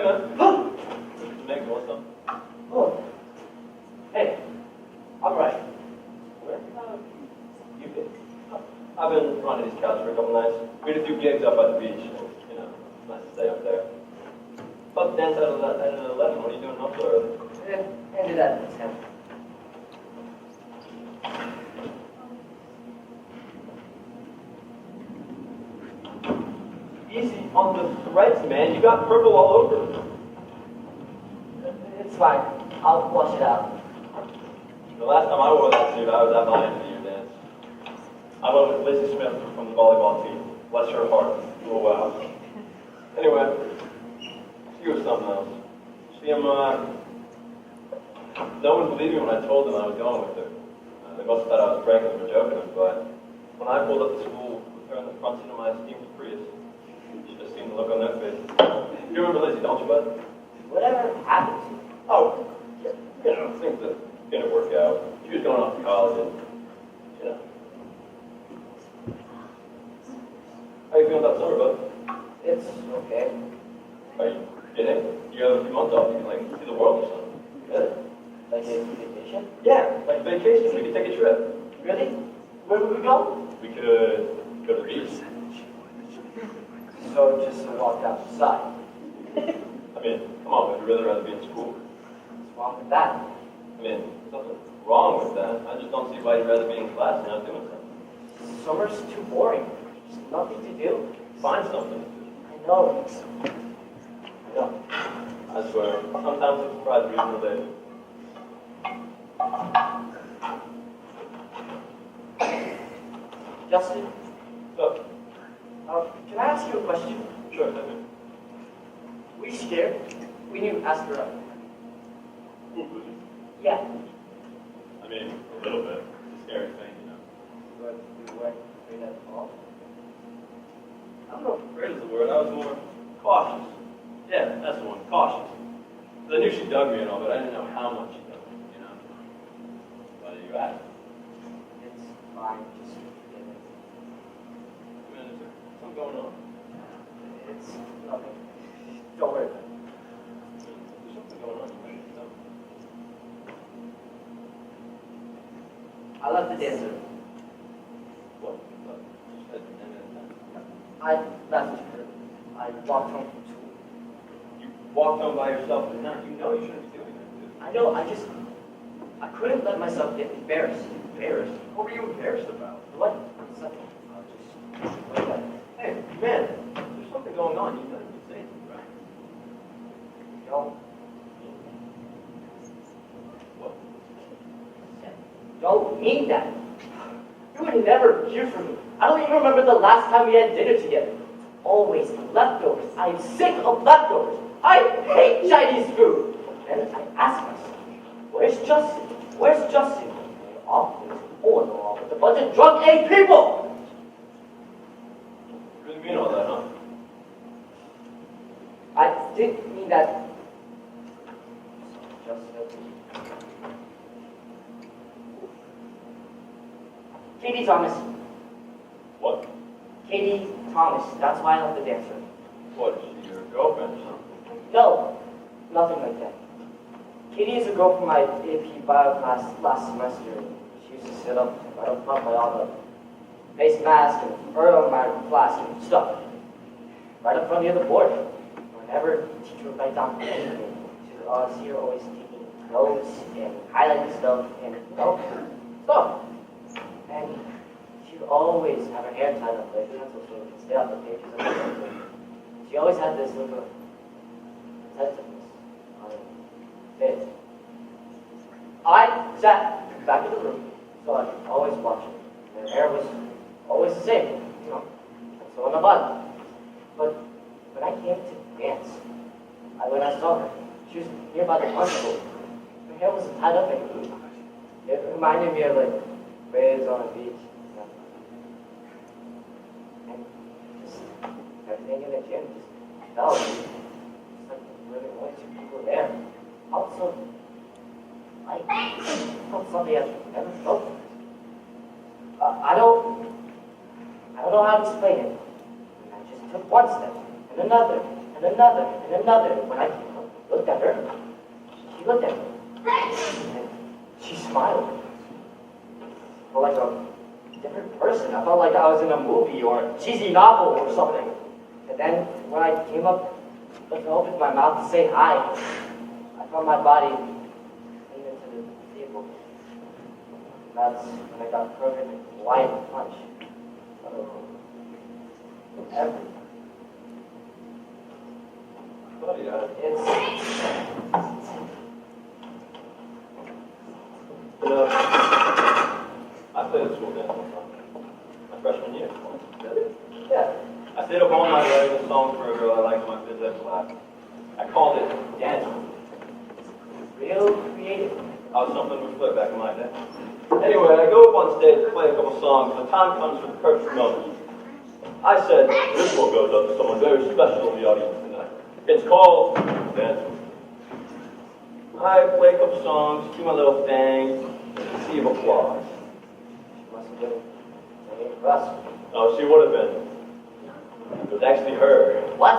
Hey, man. Meg, you want some? Oh. Hey. I'm right. Where you been? I've been running these couches for a couple nights. We had a few gigs up at the beach, and, you know, it's nice to stay up there. About to dance out of 11. What are you doing up so early? Ended at 10. Easy on the threads, man. You got purple all over. It's fine. I'll wash it out. The last time I wore that suit, I was at my end of the year dance. I went with Lizzie Smith from the volleyball team. Bless her heart. Oh, wow. Anyway, she was something else. No one believed me when I told them I was going with her. They must have thought I was pranking them or joking them, but when I pulled up to school with her in the front seat of my steamed Prius, you should have seen the look on their face. You remember Lizzie, don't you, bud? Whatever happened to you? Oh, yeah, you know, things that didn't work out. She was going off to college and, you know. How you feeling about summer, bud? It's okay. Are you kidding? You have a few months off. You can, like, see the world or something. Good. Like a vacation? Yeah, like a vacation. We could take a trip. Really? Where would we go? We could go to the beach. So just walk outside. I mean, come on, would you really rather be in school? What's wrong with that? I mean, there's nothing wrong with that. I just don't see why you'd rather be in class and not doing something. Summer's too boring. There's nothing to do. Find something. I know. I know. I swear, sometimes I'm surprised we're even related. Justin, So, can I ask you a question? sure, definitely. We scared? We knew ask her out. Ooh, would you? Yeah. I mean, a little bit. It's a scary thing, you know. But we weren't afraid at all. I don't know if afraid is the word. I was more cautious. Yeah, that's the one. Cautious. 'Cause I knew she dug me and all, but I didn't know how much she dug me, you know. Why did you ask? It's fine. Just forget it. I mean, is there something going on? It's nothing. Don't worry about it. There's something going on. You might tell me. I left the dancer. What? You said and I left her. I walked home from school. you walked home by yourself, but now you know you shouldn't be doing that, dude. I know, I couldn't let myself get embarrassed. Embarrassed? What were you embarrassed about? What? It's nothing. I'll just wait up. Hey, man, there's something going on. You know you say it, right? Don't. What? Don't mean that. You would never hear from me. I don't even remember the last time we had dinner together. Always leftovers. I'm sick of leftovers. I hate Chinese food. And I ask myself, where's Justin? Where's Justin? You're always pulling along with a bunch of drunk A people. You really mean all that, huh? I didn't mean that. Justin. Katie Thomas. What? Katie Thomas. That's why I left the dancer. What, is she your girlfriend or something? No, nothing like that. Katie is a girl from my AP bio class last semester. She used to sit up right up front by all the face mask and fur on my class and stuff. Right up front near the board. Whenever the teacher would write down anything, she would see her always taking notes and highlighting stuff and, you know, stuff. And she would always have her hair tied up like pencil so it could stay off the pages of the paper. She always had this look of attentiveness on her face. I sat back in the room, so I could always watch her. Her hair was always the same, you know, so in a bun. But when I came to dance, when I saw her, she was nearby the punch bowl. Her hair was tied up and glued. It reminded me of like waves on a beach. You know? And just everything in the gym just felt just like really only two people there. Also, like felt something I've never felt before. I don't know how to explain it. I just took one step and another, and and another, and another. When I came up, looked at her, she looked at me. And she smiled. I felt like a different person. I felt like I was in a movie or a cheesy novel or something. And then when I came up, I opened my mouth to say hi. I felt my body lean into the table. That's when I got perfect Hawaiian punch. Everything. Buddy, It's you know, I played a school dance one time. My freshman year. really? Yeah. I stayed up all night writing a song for a girl I liked in my phys ed class. I called it Dance. Real creative. I was something to flip back in my day. Anyway, I go up on stage to play a couple songs. The time comes for the perfect moment. I said, this one goes up to someone very special in the audience tonight. It's called Dance. I play a couple songs, do my little thing, sea of applause. She must have been very impressed. Oh, she would have been. It was actually her. What?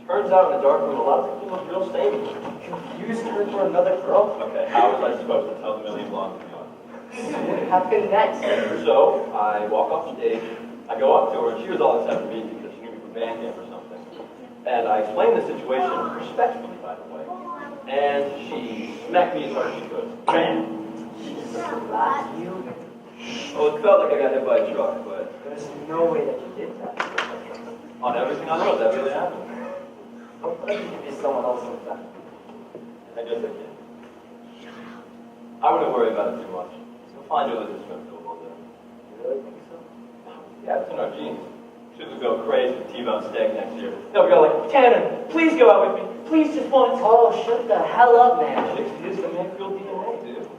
Turns out in the dark room, a lot of people look real samey. Confused her for another girl? Okay, how was I supposed to tell the million blondes in the audience? What happened next? So, I walk off stage, I go up to her, and she was all except for me because she knew me from band camp or something. And I explained the situation, respectfully, by the way. And she smacked me as hard as she could. Bam! She slapped you? Oh, it felt like I got hit by a truck, but There's no way that you did that. on everything I know, that really happened. Don't let me be someone else like that. I guess I can. I wouldn't worry about it too much. You'll find your little Smithfield one day. You really think so? Yeah, it's in our genes. Should we go crazy with T-Bone Steak next year? They'll go like, Tanner, please go out with me. Please just once. Oh, shut the hell up, man. Chicks use the Mayfield DNA, dude.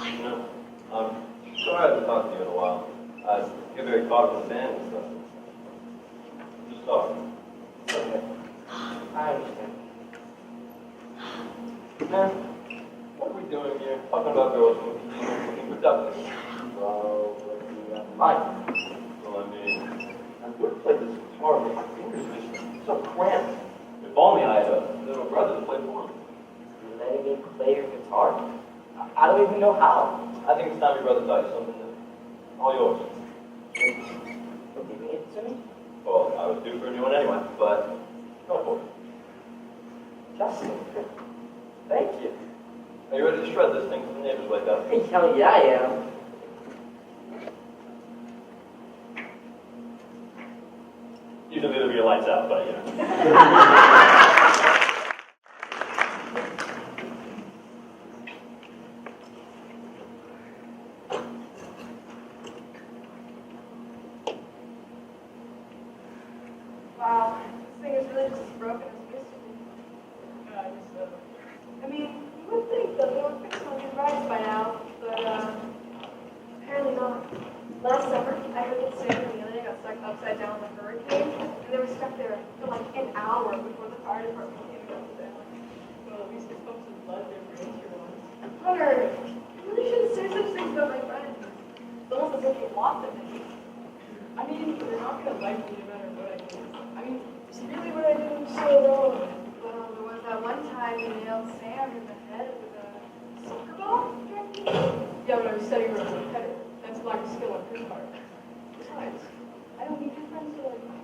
You know, I'm sorry I haven't talked to you in a while. I get very caught up in the band and stuff. Just talk. Okay. I understand. Man, what are we doing here? Talking about girls looking productive. Well, what do you have in mind? Well, I mean, I would have played this guitar, but my fingers are just so cramped. If only I had a little brother to play for me. You're letting me play your guitar? I don't even know how. I think it's time your brother taught you something new. All yours. You're giving it to me? Well, I was due for a new one anyway, but go for it. Justin, thank you. Are you ready to shred this thing so the neighbors wake up? Hell yeah, I am. Usually it'll be your lights out, but you know. Wow, this thing is really just as broken as it used to be. I mean, you would think that they would fix some of these rides by now, but apparently not. Last summer, I heard that Sam and Amelia got stuck upside down in the hurricane, and they were stuck there for like an hour before the fire department came and got them. Well, at least it's folks with blood their brains are on. Hunter, you really shouldn't say such things about my friends. It's almost as if you want them to be. I mean, they're not going to like me no matter what I do. I mean, it's really what I do so wrong. Well, there was that one time you nailed Sam in the head with a soccer ball. Yeah, but I was setting her up with a header. That's lack of skill on her part. Besides, I don't need your friends to like me.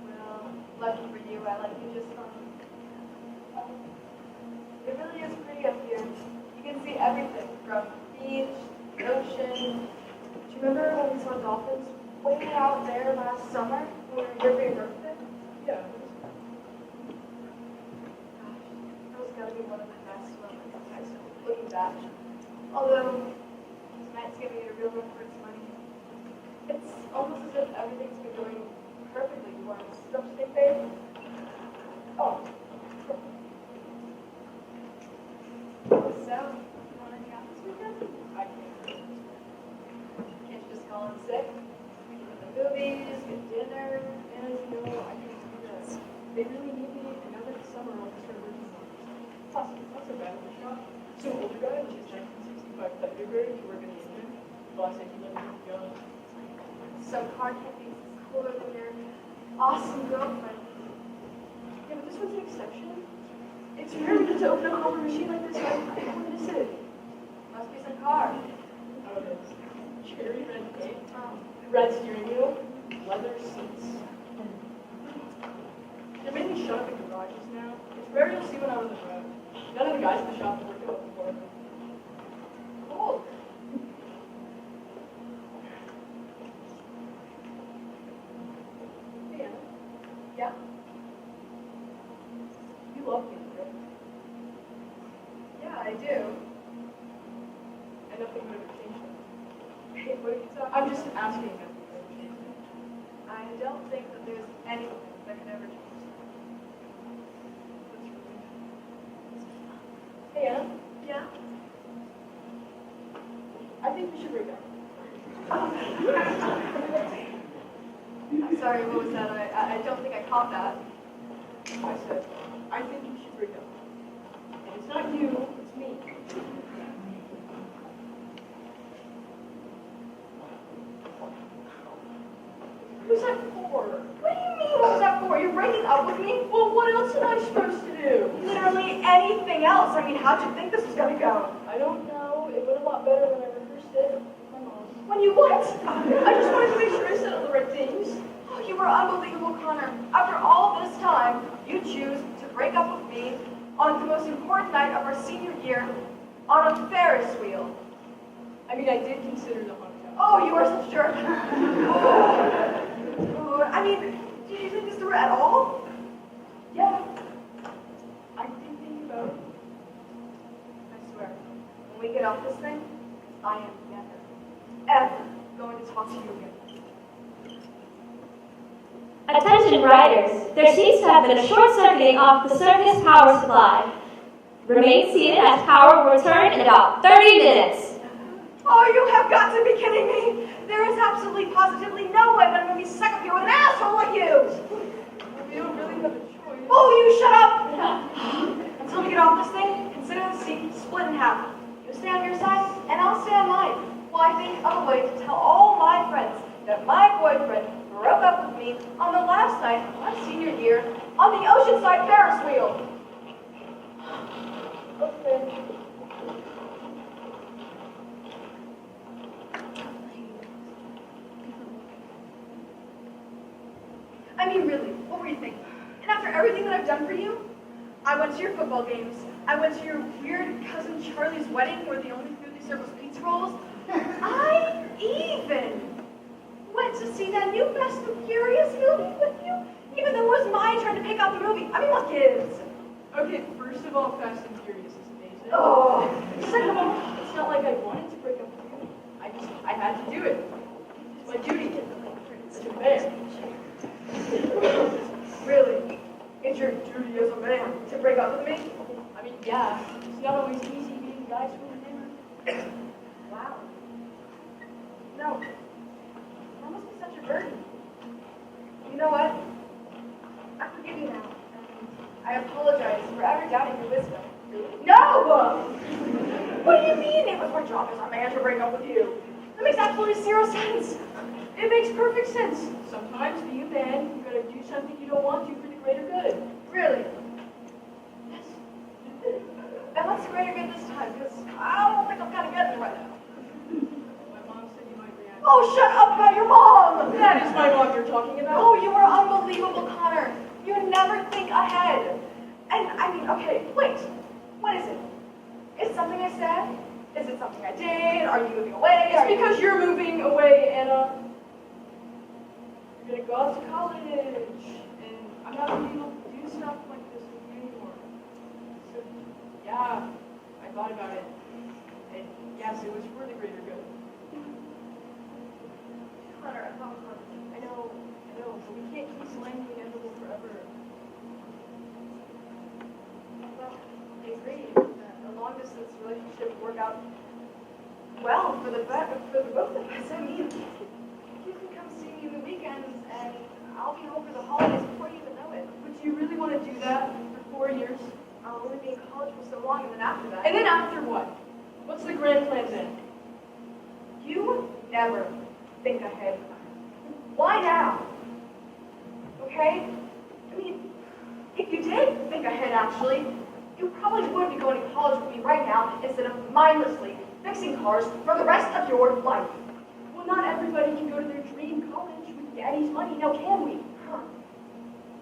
Well, lucky for you, I like you just fine. It really is pretty up here. You can see everything from beach, ocean. Do you remember when we saw dolphins way out there last summer when we were here for your birthday? yeah. Gosh, that was gotta be one of the best moments of high school, looking back. Although, tonight's giving it a real run for its money. It's almost as if everything's been going perfectly for us. Don't you think, babe? Oh. So, you want to hang out this weekend? I can't. Can't you just call in sick? We can go to the movies, get dinner. And, you know, I can't do this. They really need me another summer on this revolution. Plus, it's not so bad of a shop. So, older guy, which is 1965 type bigger, to work in the engine. Boss said he let me go. So some card can't be cooler than their awesome girlfriend. Yeah, but this one's an exception. It's very good to open a coffee machine like this. I don't miss it. Must be some card. Oh, it is. Cherry red paint, red steering wheel, leather seats. They're mainly shut up in garages now. It's rare you'll see one out on the road. None of the guys in the shop have worked out before. Cool. Hey, Anna. Yeah? You love me, right? Yeah, I do. And nothing would ever change that. Hey, what are you talking I'm just asking if nothing would ever change that. I don't think that there's anything that could ever change. Hey, Anna. Yeah? I think we should break up. I'm sorry, what was that? I don't think I caught that. I said, I think we should break up. And it's not you, it's me. Who's that for? What do you mean, what was that for? You're breaking up with me? Well, what else am I supposed to do? Literally anything else. I mean, how'd you think this was gonna go? I don't know. It went a lot better when I rehearsed it with my mom. When you what? I just wanted to make sure I said all the right things. Oh, you were unbelievable, Connor. After all this time, you choose to break up with me on the most important night of our senior year on a Ferris wheel. I mean, I did consider the haunted house. Oh, you are such a jerk. I mean, did you think this through at all? Yeah. I did think about it. I swear, when we get off this thing, I am never, ever going to talk to you again. Attention riders, there seems to have been a short-circuiting off the circus power supply. Remain seated as power will return in about 30 minutes. Oh, you have got to be kidding me! There is absolutely, positively no way that I'm going to be stuck up here with an asshole like you! We don't really have a choice. Oh, you shut up! Until we get off this thing, consider the seat split in half. You stay on your side, and I'll stay on mine. While I think of a way to tell all my friends that my boyfriend broke up with me on the last night of my senior year on the Oceanside Ferris wheel. Okay. I mean, really, what were you thinking? And after everything that I've done for you, I went to your football games. I went to your weird cousin Charlie's wedding where the only food they served was pizza rolls. I even went to see that new Fast and Furious movie with you, even though it was my turn to pick out the movie. I mean, what gives? Okay, first of all, Fast and Furious is amazing. Oh, Second of all, it's not like I wanted to break up with you. I had to do it. It's my duty. It's a man. Really? It's your duty as a man to break up with me? I mean, yeah, it's not always easy being guys who are hammered. Wow. No. That must be such a burden. You know what? I forgive you now. And I apologize for ever doubting your wisdom. No! What do you mean it was my job as a man to break up with you? That makes absolutely zero sense. It makes perfect sense. Sometimes being a man, you gotta do something you don't want to for the greater good. Really? Yes. And what's the greater good this time? Because I don't think I'm kind of getting it right now. My mom said you might react. Oh, shut up about your mom! That is my mom you're talking about. Oh, you are unbelievable, Connor. You never think ahead. And I mean, okay, wait. What is it? Is it something I said? Is it something I did? Are you moving away? It's because you're moving away, Anna. You're gonna go off to college, and I'm not gonna be able to do stuff like this with you anymore. So, yeah, I thought about it. And yes, it was for the greater good. Connor, I thought about it. I know, but we can't keep slamming the inevitable forever. Well, I agree. A long-distance relationship would work out well for the both of us. I mean, you can come see me in the weekends, and I'll be home for the holidays before you even know it. But do you really want to do that for 4 years? I'll only be in college for so long, and then after that... And then after what? What's the grand plan then? You never think ahead. Why now? Okay? I mean, if you did think ahead, actually, you probably would be going to college with me right now instead of mindlessly fixing cars for the rest of your life. Well, not everybody can go to their dream college with daddy's money, now can we? Huh.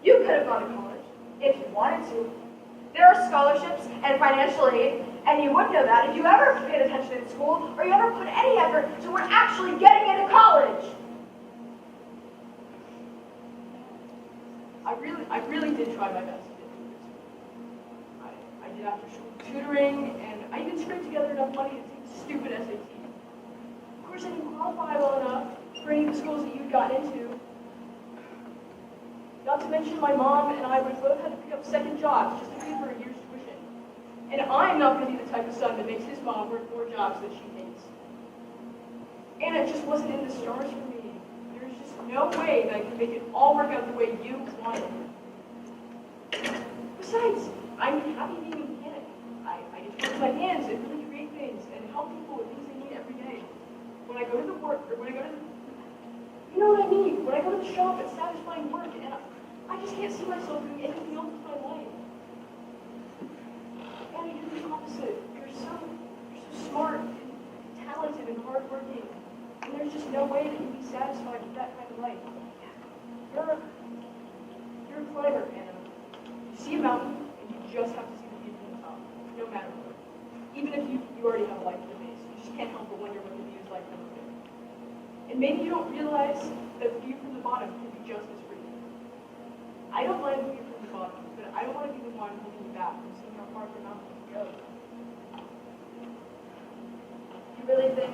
You could have gone to college if you wanted to. There are scholarships and financial aid, and you would know that if you ever paid attention in school or you ever put any effort toward actually getting into college. I really did try my best to get through this. I did after school tutoring, and I even scraped together enough money to take the stupid SAT. Of course, I didn't qualify well enough for any of the schools that you'd gotten into. Not to mention my mom and I would have both had to pick up second jobs just to pay for a year's tuition. And I'm not going to be the type of son that makes his mom work 4 jobs that she hates. And it just wasn't in the stars for me. There's just no way that I could make it all work out the way you wanted. Besides, I'm happy being a mechanic. I get to work with my hands and really create things and help people with things they need every day. When I go to the work, or when I go to the, you know what I mean? When I go to the shop, it's satisfying work, and I just can't see myself doing anything else with my life. And you're the opposite. You're so smart and talented and hardworking. And there's just no way that you'd be satisfied with that kind of life. You're a climber, Anna. You see a mountain, and you just have to see the view from the top, no matter what. Even if you already have a life at the base, you just can't help but wonder what the view is like from up there. And maybe you don't realize that the view from the bottom can be just as pretty. I don't mind the view from the bottom, but I don't want to be the one holding you back from seeing how far the mountain can go. You really think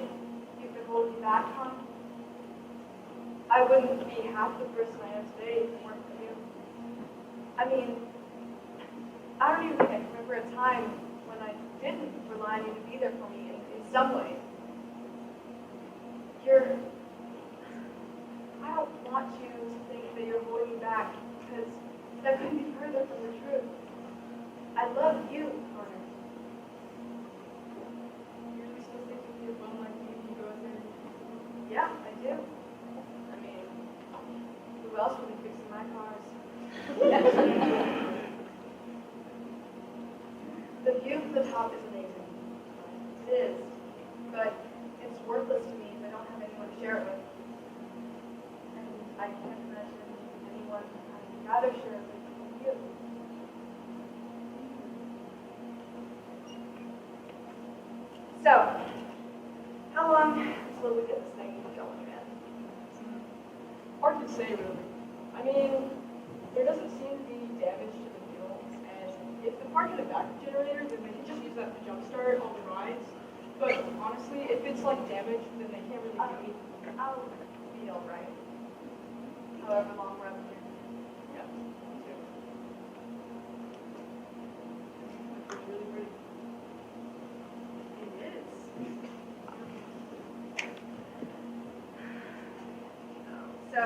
you could hold me back, Tom? I wouldn't be half the person I am today if it weren't for you. I mean, I don't even think I can remember a time when I didn't rely on you to be there for me in some way. I don't want you to think that you're holding me back, because that couldn't be further from the truth. I love you, Connor. You really still think you'd be a bum like me if you go out there? Yeah, I do. I mean, who else would be fixing my cars? The view from the top is amazing. It is. But it's worthless to me if I don't have anyone to share it with. And I can't imagine anyone I'd rather share it with you. So, how long until we get this thing going, man? Hard to say, really. I mean, there doesn't seem to be damage to the fuel, and if the park had a backup generator, then they could just use that to jumpstart all the rides. But honestly, if it's like damaged, then they can't really do anything. I'll be alright. However long we're up here. Yeah, me too. It's really pretty. It is. So,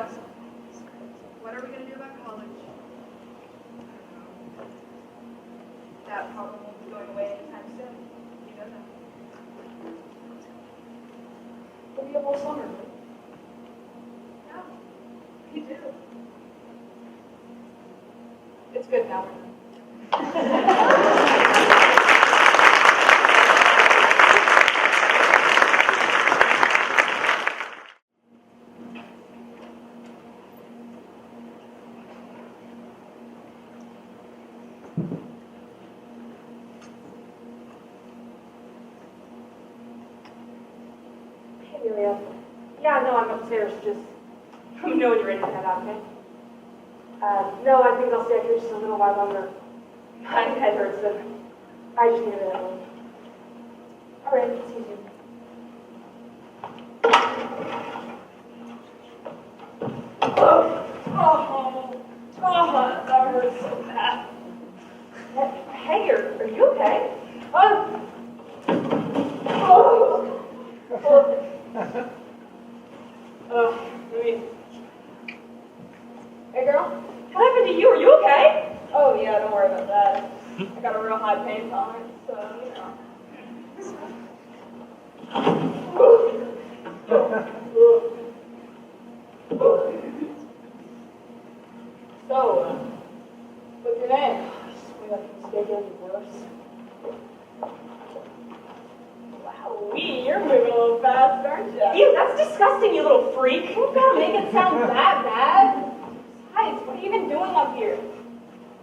what are we going to do about college? I don't know. That problem won't be going away anytime soon. You know that. But we have all summer, right? Yeah, we do. It's good now. Hey, Amelia. Yeah, no, I'm upstairs. Just let me know when you're ready to head out, okay? No, I think I'll stay up here just a little while longer. My head hurts, but I just need a minute. All right, see you soon. Oh, that hurts so bad. Hey, are you okay? Hey, girl. What happened to you? Are you okay? Oh, yeah, don't worry about that. I got a real high pain tolerance, so, you know. feel you worse. Wowee, you're moving a little fast, aren't you? Ew, that's disgusting, you little freak. You gotta make it sound that bad. Besides, what are you even doing up here?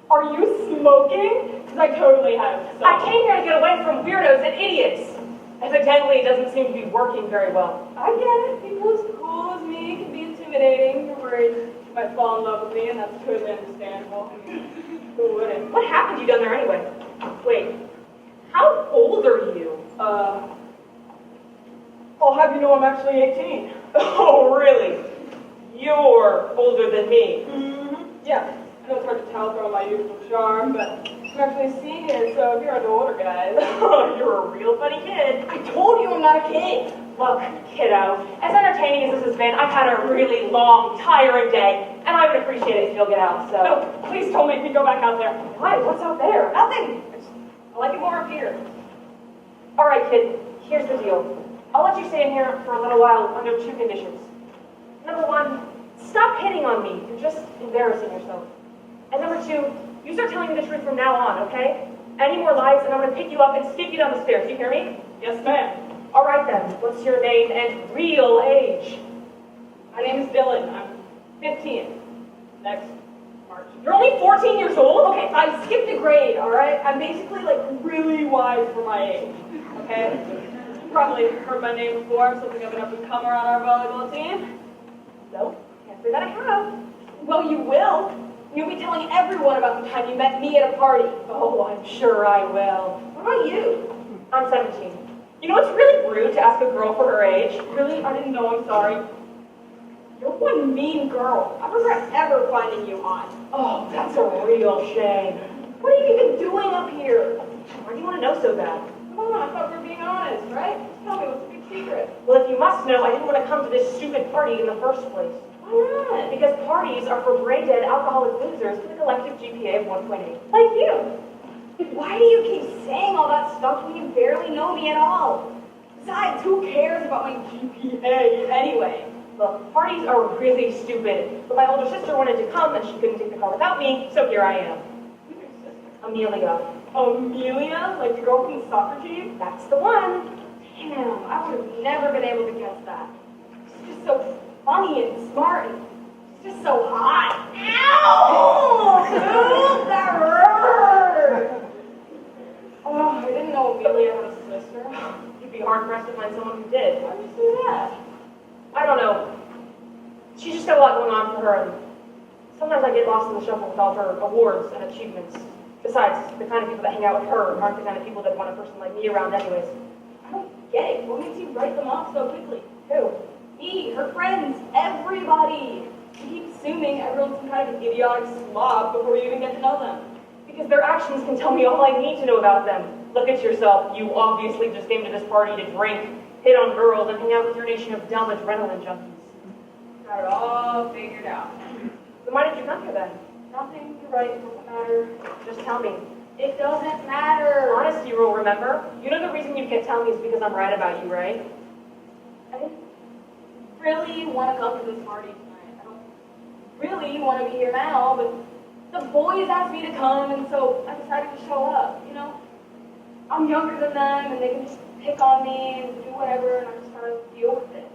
Are you smoking? Because I totally have. So. I came here to get away from weirdos and idiots. Evidently, it doesn't seem to be working very well. I get it. People as cool as me can be intimidating. You're worried you might fall in love with me, and that's totally understandable. Who wouldn't? What happened you done there anyway? Wait, how old are you? I'll have you know I'm actually 18. Oh, really? You're older than me. Mm-hmm. Yeah. I know it's hard to tell from my youthful charm, but I'm actually a senior, so if you're into older guys. Oh, you're a real funny kid. I told you I'm not a kid. Look, kiddo, as entertaining as this has been, I've had a really long, tiring day, and I would appreciate it if you'll get out, so... No, please don't make me go back out there. Why? What's out there? Nothing. I like it more up here. All right, kid, here's the deal. I'll let you stay in here for a little while under 2 conditions. Number 1, stop hitting on me. You're just embarrassing yourself. And number 2, you start telling me the truth from now on, okay? Any more lies, and I'm going to pick you up and skip you down the stairs. You hear me? Yes, ma'am. All right, then. What's your name and real age? My name is Dylan. I'm 15. Next March. You're only 14 years old? Okay, I skipped a grade, all right? I'm basically, like, really wise for my age, okay? You probably heard my name before. I'm something of an up-and-comer on our volleyball team. No, can't say that I have. Well, you will. You'll be telling everyone about the time you met me at a party. Oh, I'm sure I will. What about you? I'm 17. You know, it's really rude to ask a girl for her age. Really? I didn't know. I'm sorry. You're one mean girl. I regret ever finding you hot. Oh, that's a real shame. What are you even doing up here? Why do you want to know so bad? Come on, I thought we were being honest, right? Just tell me what's the big secret. Well, if you must know, I didn't want to come to this stupid party in the first place. Why not? Because parties are for brain-dead alcoholic losers with a collective GPA of 1.8. Like you. Why do you keep saying all that stuff when you barely know me at all? Besides, who cares about my GPA anyway? Look, parties are really stupid. But my older sister wanted to come and she couldn't take the car without me, so here I am. Who's your sister? Amelia. Amelia? Like the girl from the soccer team? That's the one. Damn, I would have never been able to guess that. She's just so funny and smart and she's just so hot. Ow! Dude, that hurt! Oh, I didn't know Amelia had a sister. You'd be hard-pressed to find someone who did. Why'd you say that? I don't know. She's just got a lot going on for her, and sometimes I get lost in the shuffle with all her awards and achievements. Besides, the kind of people that hang out with her aren't the kind of people that want a person like me around anyways. I don't get it. What makes you write them off so quickly? Who? Me, her friends, everybody. You keep assuming everyone's some kind of an idiotic slob before you even get to know them. Because their actions can tell me all I need to know about them. Look at yourself. You obviously just came to this party to drink, hit on girls, and hang out with your nation of dumb adrenaline junkies. Got it all figured out. So why did you come here then? Nothing, you're right, it doesn't matter. Just tell me. It doesn't matter. Honesty rule, remember? You know the reason you can't tell me is because I'm right about you, right? I didn't really want to come to this party tonight. I don't really want to be here now, but the boys asked me to come, and so I decided to show up, you know? I'm younger than them, and they can just pick on me and do whatever, and I'm just trying to deal with it.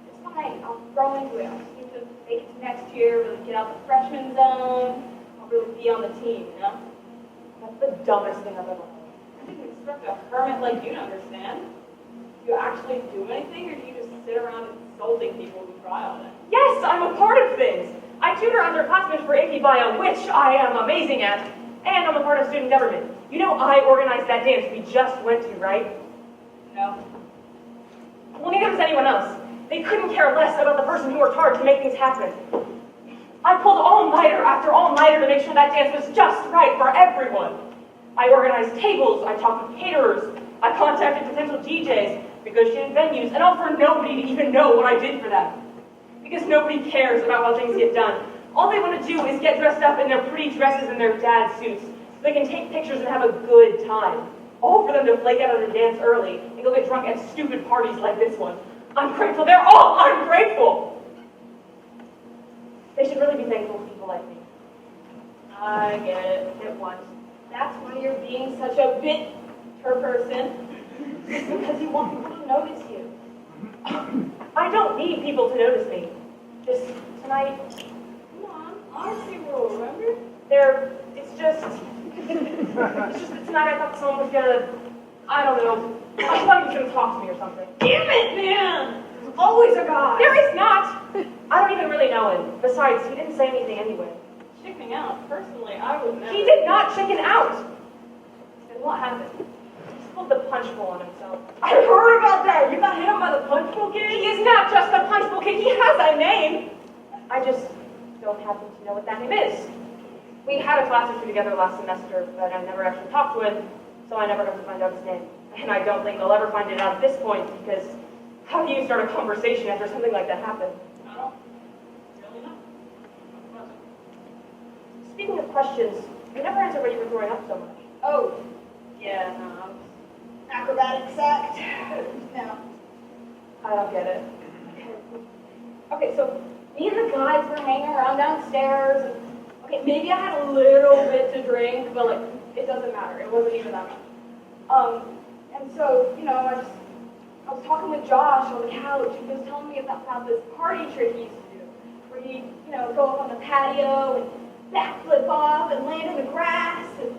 It's fine. I'll grow into it. I just need to make it to next year, really get out the freshman zone. I'll really be on the team, you know? That's the dumbest thing I've ever heard. I didn't expect a hermit like you to understand. Do you actually do anything, or do you just sit around insulting people who try on it? Yes, I'm a part of things. I tutor underclassmen for AP Bio, which I am amazing at, and I'm a part of student government. You know I organized that dance we just went to, right? No. Well, neither does anyone else. They couldn't care less about the person who worked hard to make things happen. I pulled all-nighter after all-nighter to make sure that dance was just right for everyone. I organized tables, I talked with caterers, I contacted potential DJs, negotiated venues, and all for nobody to even know what I did for them. Because nobody cares about how things get done. All they want to do is get dressed up in their pretty dresses and their dad suits, so they can take pictures and have a good time. All for them to flake out of the dance early and go get drunk at stupid parties like this one. I'm grateful. They're all ungrateful. They should really be thankful for people like me. I get it. It was. That's why you're being such a bit per person. It's because you want people to notice you. I don't need people to notice me. Just tonight, Come on, honesty rule, remember? it's just that tonight I thought someone was gonna, I don't know, I thought he was gonna talk to me or something. Damn it, man! There's always a guy! There is not! I don't even really know him. Besides, he didn't say anything anyway. Chickening out. Personally, I would never. He did not chicken out! Then what happened? He pulled the punch bowl on himself. I heard about that! You got hit up by the punch bowl kid? He is not just the punch bowl kid, he has a name! I just don't happen to know what that name is. We had a class or two together last semester, but I never actually talked to him, so I never got to find out his name. And I don't think I'll ever find it out at this point, because how do you start a conversation after something like that happened? I don't really know. Speaking of questions, you never answered what you were throwing up so much. Oh, yeah, no. Acrobatics act. No. I don't get it. Okay, so me and the guys were hanging around downstairs. And, okay, maybe I had a little bit to drink, but like, it doesn't matter. It wasn't even that much. And so, you know, I was talking with Josh on the couch, and he was telling me about this party trick he used to do, where he'd, you know, go up on the patio and backflip off and land in the grass. And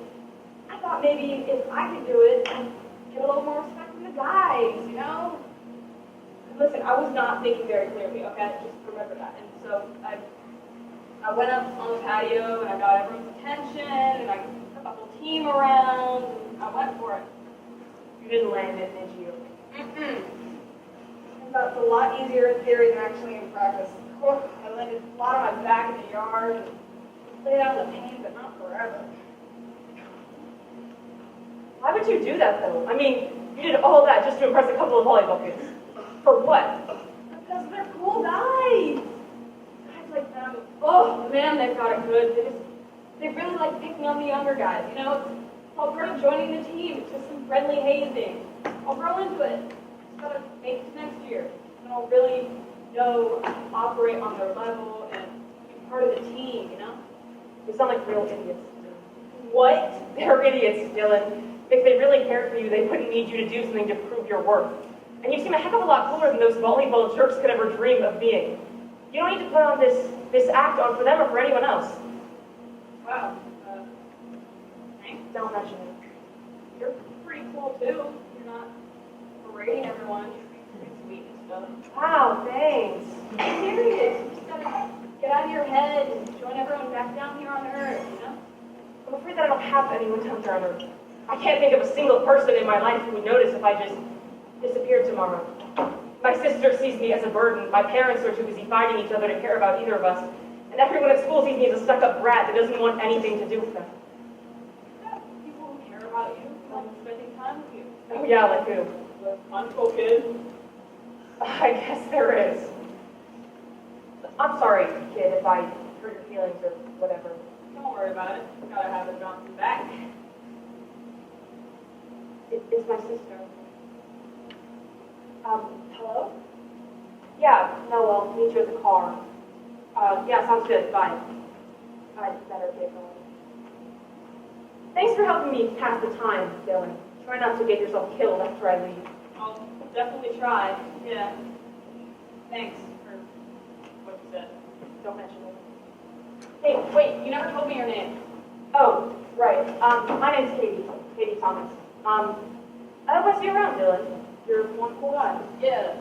I thought maybe if I could do it, I'd get a little more respect from the guys, you know? Listen, I was not thinking very clearly, okay? Just remember that. And so I went up on the patio, and I got everyone's attention, and I got the whole team around, and I went for it. You didn't land it, did you? Mm-mm. That's a lot easier in theory than actually in practice. I landed flat on my back in the yard, and laid out the pain, but not forever. Why would you do that, though? I mean, you did all that just to impress a couple of volleyball kids. For what? Because they're cool guys. Guys like them, oh man, they've got it good. They really like picking on the younger guys, you know? It's all part of joining the team. It's just some friendly hazing. I'll grow into it. Just gotta make it to next year. And I'll really know how to operate on their level and be part of the team, you know? You sound like real idiots. What? They're idiots, Dylan. If they really cared for you, they wouldn't need you to do something to prove your worth. And you seem a heck of a lot cooler than those volleyball jerks could ever dream of being. You don't need to put on this act on for them or for anyone else. Wow. Thanks. Don't mention it. You're pretty cool too. You're not berating everyone. You're pretty sweet and stuff. Wow, thanks. I'm serious. You just gotta get out of your head and join everyone back down here on Earth, you know? I'm afraid that I don't have anyone down there on Earth. I can't think of a single person in my life who would notice if I just disappeared tomorrow. My sister sees me as a burden. My parents are too busy fighting each other to care about either of us. And everyone at school sees me as a stuck-up brat that doesn't want anything to do with them. Yeah, people who care about you, like spending time with you. Oh yeah, like who? The uncool kid. I guess there is. I'm sorry, kid, if I hurt your feelings or whatever. Don't worry about it. Gotta have a Johnson back. It's my sister. Hello? Yeah, no, well, meet you at the car. Yeah, sounds good, bye. I better get going. Thanks for helping me pass the time, Dylan. Try not to get yourself killed after I leave. I'll definitely try. Yeah. Thanks for what you said. Don't mention it. Hey, wait, you never told me your name. Oh, right. My name's Katie Thomas. I hope I see you around, Dylan. You're one cool guy. Yeah,